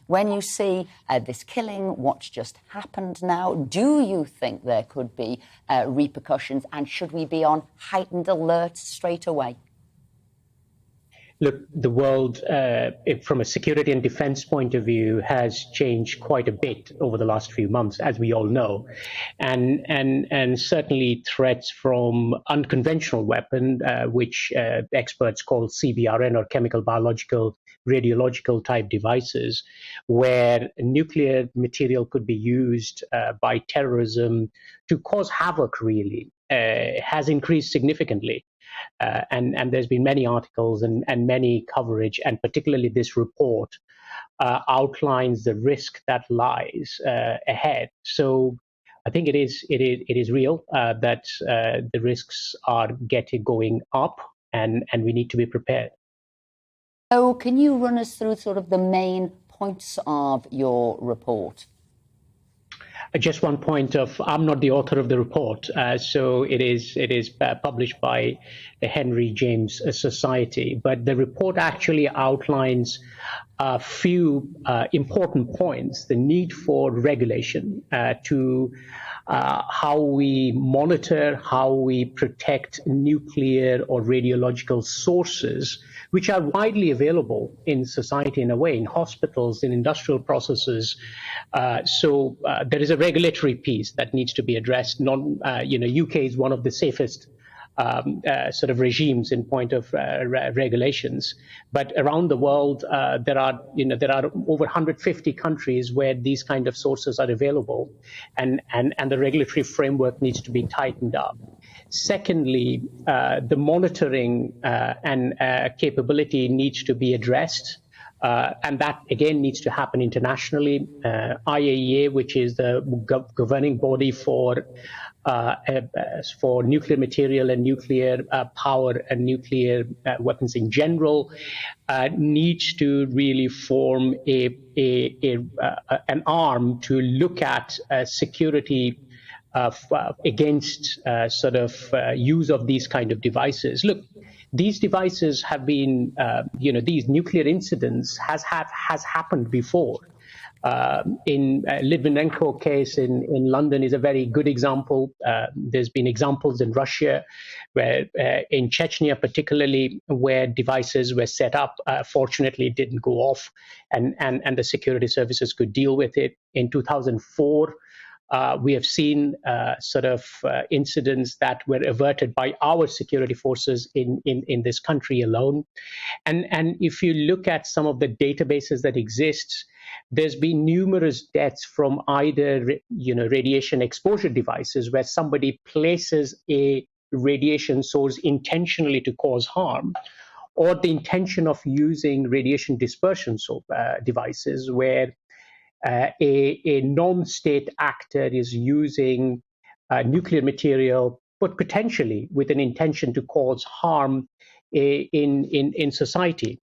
When you see this killing, what's just happened now, do you think there could be repercussions, and should we be on heightened alert straight away? Look, the world, from a security and defense point of view, has changed quite a bit over the last few months, as we all know, and certainly threats from unconventional weapon, which experts call CBRN, or chemical, biological, radiological type devices, where nuclear material could be used by terrorism to cause havoc, really, has increased significantly. And there's been many articles and many coverage, and particularly this report outlines the risk that lies ahead. So I think it is real that the risks are going up, and we need to be prepared. So can you run us through sort of the main points of your report? Just one point of, I'm not the author of the report, so it is published by the Henry James Society, but the report actually outlines a few important points: the need for regulation, to how we monitor, how we protect nuclear or radiological sources, which are widely available in society in a way, in hospitals, in industrial processes. So there is a regulatory piece that needs to be addressed. UK is one of the safest sort of regimes in point of regulations, but around the world there are over 150 countries where these kind of sources are available, and the regulatory framework needs to be tightened up. Secondly, the monitoring and capability needs to be addressed. And that, again, needs to happen internationally. IAEA, which is the governing body for nuclear material and nuclear power and nuclear weapons in general, needs to really form an arm to look at security against use of these kind of devices. Look, these devices have been, these nuclear incidents has happened before. In Litvinenko case in London is a very good example. There's been examples in Russia, where in Chechnya particularly, where devices were set up. Fortunately, it didn't go off, and the security services could deal with it. In 2004. We have seen incidents that were averted by our security forces in this country alone. And if you look at some of the databases that exist, there's been numerous deaths from either radiation exposure devices, where somebody places a radiation source intentionally to cause harm, or the intention of using radiation dispersion devices, where a non-state actor is using nuclear material, but potentially with an intention to cause harm in society.